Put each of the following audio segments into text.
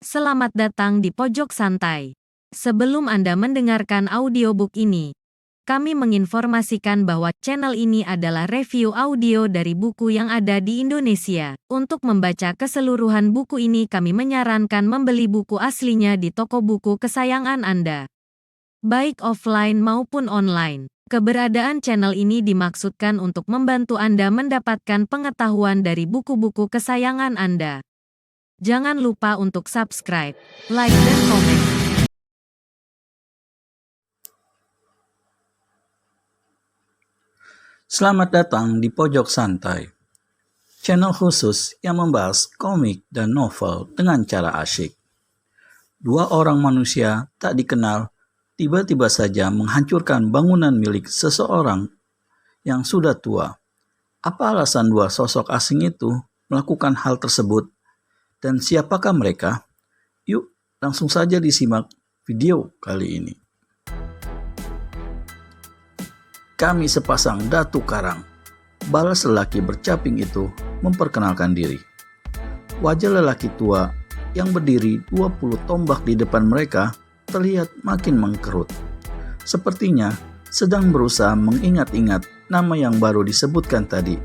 Selamat datang di Pojok Santai. Sebelum Anda mendengarkan audiobook ini, kami menginformasikan bahwa channel ini adalah review audio dari buku yang ada di Indonesia. Untuk membaca keseluruhan buku ini, kami menyarankan membeli buku aslinya di toko buku kesayangan Anda, baik offline maupun online. Keberadaan channel ini dimaksudkan untuk membantu Anda mendapatkan pengetahuan dari buku-buku kesayangan Anda. Jangan lupa untuk subscribe, like, dan komen. Selamat datang di Pojok Santai, channel khusus yang membahas komik dan novel dengan cara asyik. Dua orang manusia tak dikenal tiba-tiba saja menghancurkan bangunan milik seseorang yang sudah tua. Apa alasan dua sosok asing itu melakukan hal tersebut? Dan siapakah mereka? Yuk, langsung saja disimak video kali ini. Kami sepasang datu karang, balas lelaki bercaping itu memperkenalkan diri. Wajah lelaki tua yang berdiri 20 tombak di depan mereka terlihat makin mengkerut. Sepertinya sedang berusaha mengingat-ingat nama yang baru disebutkan tadi.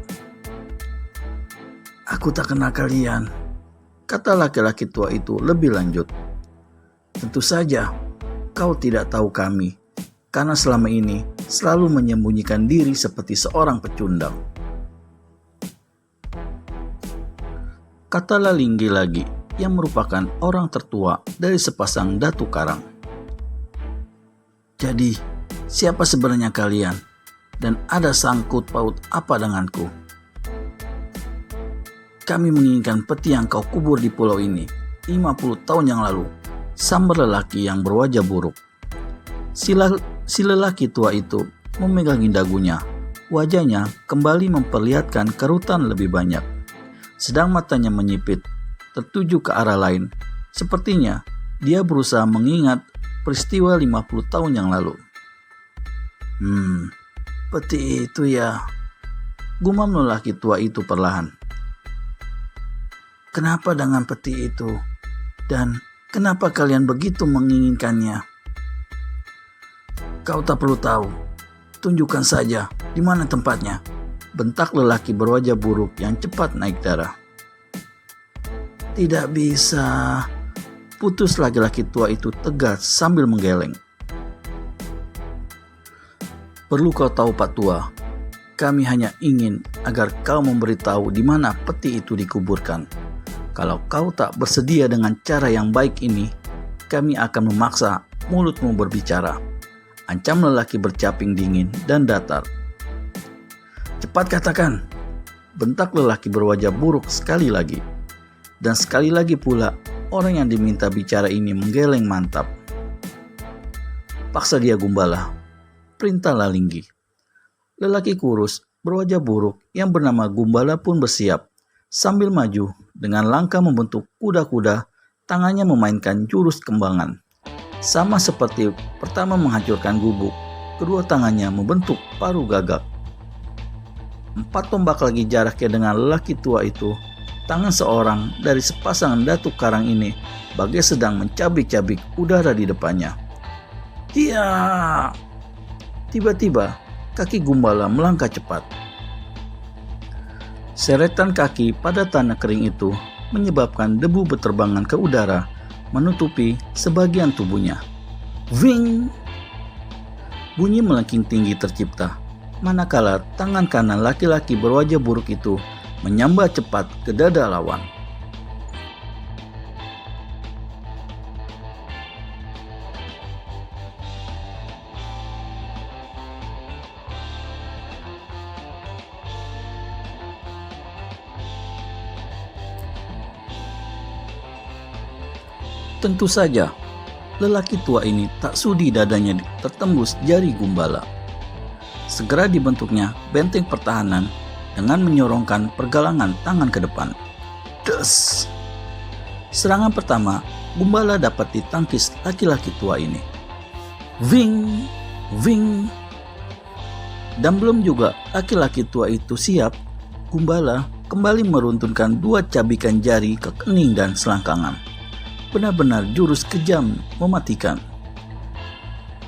"Aku tak kenal kalian," kata laki-laki tua itu lebih lanjut. "Tentu saja kau tidak tahu kami, karena selama ini selalu menyembunyikan diri seperti seorang pecundang," kata Lalinggi lagi, yang merupakan orang tertua dari sepasang datu karang. "Jadi, siapa sebenarnya kalian? Dan ada sangkut paut apa denganku?" "Kami menginginkan peti yang kau kubur di pulau ini 50 tahun yang lalu," sambar lelaki yang berwajah buruk. Si lelaki tua itu memegangi dagunya. Wajahnya kembali memperlihatkan kerutan lebih banyak. Sedang matanya menyipit, tertuju ke arah lain. Sepertinya dia berusaha mengingat peristiwa 50 tahun yang lalu. Peti itu ya," gumam lelaki tua itu perlahan. "Kenapa dengan peti itu? Dan kenapa kalian begitu menginginkannya?" "Kau tak perlu tahu. Tunjukkan saja di mana tempatnya," bentak lelaki berwajah buruk yang cepat naik darah. "Tidak bisa," putus laki-laki tua itu tegas sambil menggeleng. "Perlu kau tahu, Pak Tua, kami hanya ingin agar kau memberitahu di mana peti itu dikuburkan. Kalau kau tak bersedia dengan cara yang baik ini, kami akan memaksa mulutmu berbicara," ancam lelaki bercaping dingin dan datar. "Cepat katakan," bentak lelaki berwajah buruk sekali lagi. Dan sekali lagi pula, orang yang diminta bicara ini menggeleng mantap. "Paksa dia, Gumbala," perintah Lalinggi. Lelaki kurus berwajah buruk yang bernama Gumbala pun bersiap. Sambil maju dengan langkah membentuk kuda-kuda, tangannya memainkan jurus kembangan. Sama seperti pertama menghancurkan gubuk, kedua tangannya membentuk paruh gagak. 4 tombak lagi jaraknya dengan lelaki tua itu. Tangan seorang dari sepasang datu karang ini bagai sedang mencabik-cabik udara di depannya. "Iya!" Tiba-tiba kaki Gumbala melangkah cepat. Seretan kaki pada tanah kering itu menyebabkan debu berterbangan ke udara, menutupi sebagian tubuhnya. Wing! Bunyi melengking tinggi tercipta, manakala tangan kanan laki-laki berwajah buruk itu menyambar cepat ke dada lawan. Tentu saja, lelaki tua ini tak sudi dadanya tertembus jari Gumbala. Segera dibentuknya benteng pertahanan dengan menyorongkan pergelangan tangan ke depan. Des! Serangan pertama, Gumbala dapat ditangkis laki-laki tua ini. Wing! Wing! Dan belum juga laki-laki tua itu siap, Gumbala kembali meruntunkan 2 cabikan jari ke kening dan selangkangan. benar-benar jurus kejam mematikan.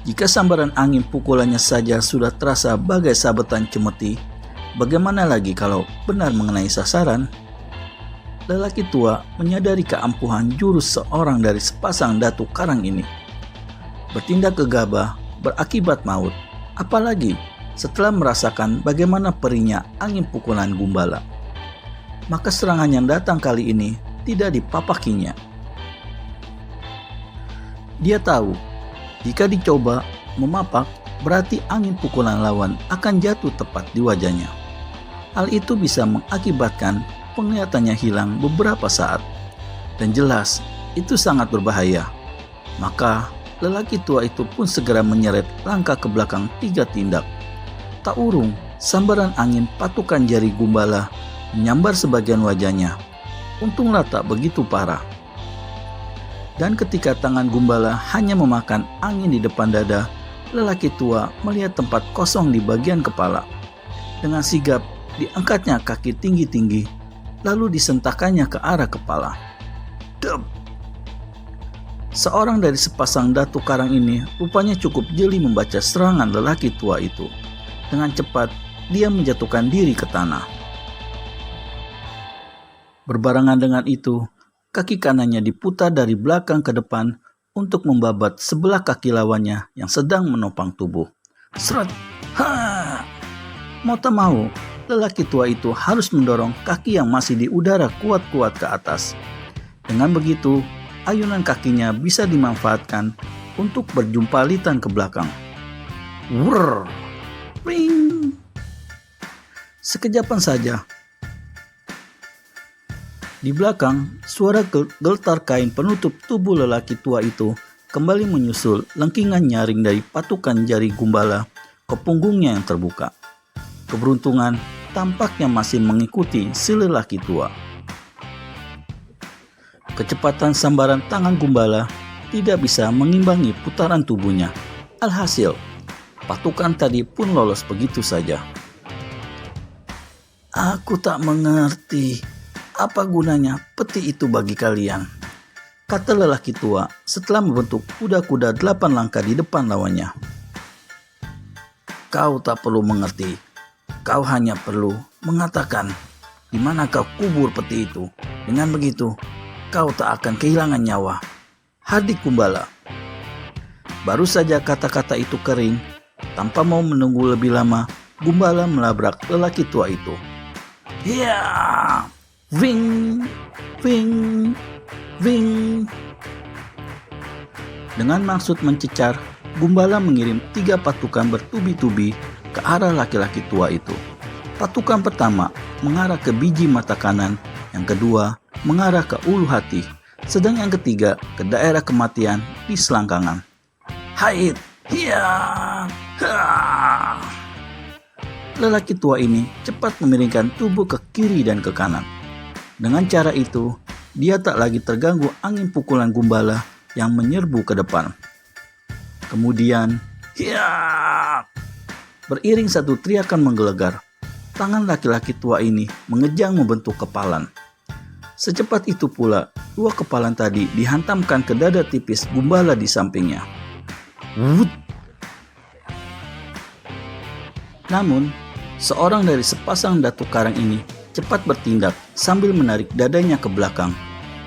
Jika sambaran angin pukulannya saja sudah terasa bagai sabetan cemeti, bagaimana lagi kalau benar mengenai sasaran? Lelaki tua menyadari keampuhan jurus seorang dari sepasang datu karang ini. Bertindak gegabah berakibat maut, apalagi setelah merasakan bagaimana perihnya angin pukulan Gumbala. Maka serangan yang datang kali ini tidak dipapakinya. Dia tahu, jika dicoba memapak, berarti angin pukulan lawan akan jatuh tepat di wajahnya. Hal itu bisa mengakibatkan penglihatannya hilang beberapa saat. Dan jelas, itu sangat berbahaya. Maka, lelaki tua itu pun segera menyeret langkah ke belakang 3 tindak. Tak urung, sambaran angin patukan jari Gumbala menyambar sebagian wajahnya. Untunglah tak begitu parah. Dan ketika tangan Gumbala hanya memakan angin di depan dada, lelaki tua melihat tempat kosong di bagian kepala. Dengan sigap, diangkatnya kaki tinggi-tinggi, lalu disentakannya ke arah kepala. Dep! Seorang dari sepasang datu karang ini rupanya cukup jeli membaca serangan lelaki tua itu. Dengan cepat, dia menjatuhkan diri ke tanah. Berbarengan dengan itu, kaki kanannya diputar dari belakang ke depan untuk membabat sebelah kaki lawannya yang sedang menopang tubuh. Seret! Ha! Mau tak mau, lelaki tua itu harus mendorong kaki yang masih di udara kuat-kuat ke atas. Dengan begitu, ayunan kakinya bisa dimanfaatkan untuk berjumpalitan ke belakang. Wrrr! Ring! Sekejapan saja. Di belakang, suara geltar kain penutup tubuh lelaki tua itu kembali menyusul lengkingan nyaring dari patukan jari Gumbala ke punggungnya yang terbuka. Keberuntungan tampaknya masih mengikuti si lelaki tua. Kecepatan sambaran tangan Gumbala tidak bisa mengimbangi putaran tubuhnya. Alhasil, patukan tadi pun lolos begitu saja. Aku tak mengerti apa gunanya peti itu bagi kalian, kata lelaki tua setelah membentuk kuda-kuda 8 langkah di depan lawannya. Kau tak perlu mengerti. Kau hanya perlu mengatakan di mana kau kubur peti itu. Dengan begitu, kau tak akan kehilangan nyawa. Hardik Gumbala. Baru saja kata-kata itu kering, tanpa mau menunggu lebih lama, Gumbala melabrak lelaki tua itu. Ya! Wing! Wing! Wing! Dengan maksud mencecar, Gumbala mengirim 3 patukan bertubi-tubi ke arah laki-laki tua itu. Patukan pertama mengarah ke biji mata kanan, yang kedua mengarah ke ulu hati, sedang yang ketiga ke daerah kematian di selangkangan. Haid! Hiya! Ha! Lelaki tua ini cepat memiringkan tubuh ke kiri dan ke kanan. Dengan cara itu, dia tak lagi terganggu angin pukulan Gumbala yang menyerbu ke depan. Kemudian, hiya! Beriring satu teriakan menggelegar, tangan laki-laki tua ini mengejang membentuk kepalan. Secepat itu pula, 2 kepalan tadi dihantamkan ke dada tipis Gumbala di sampingnya. Wut! Namun, seorang dari sepasang datu karang ini cepat bertindak sambil menarik dadanya ke belakang.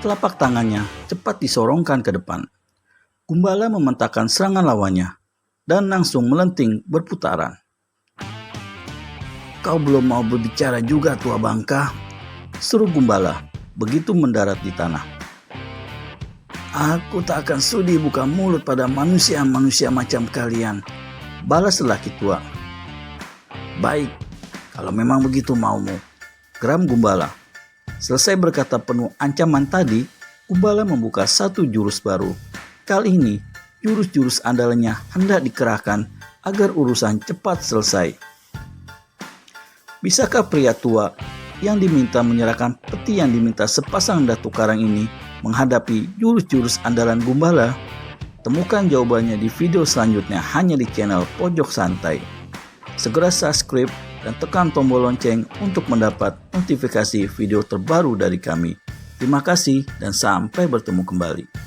Telapak tangannya cepat disorongkan ke depan. Gumbala mementakkan serangan lawannya dan langsung melenting berputaran. Kau belum mau berbicara juga, tua bangka, seru Gumbala begitu mendarat di tanah. Aku tak akan sudi buka mulut pada manusia-manusia macam kalian, balas lelaki tua. Baik, kalau memang begitu maumu, geram Gumbala. Selesai berkata penuh ancaman tadi, Gumbala membuka satu jurus baru. Kali ini, jurus-jurus andalannya hendak dikerahkan agar urusan cepat selesai. Bisakah pria tua yang diminta menyerahkan peti yang diminta sepasang datu karang ini menghadapi jurus-jurus andalan Gumbala? Temukan jawabannya di video selanjutnya hanya di channel Pojok Santai. Segera subscribe dan tekan tombol lonceng untuk mendapat notifikasi video terbaru dari kami. Terima kasih dan sampai bertemu kembali.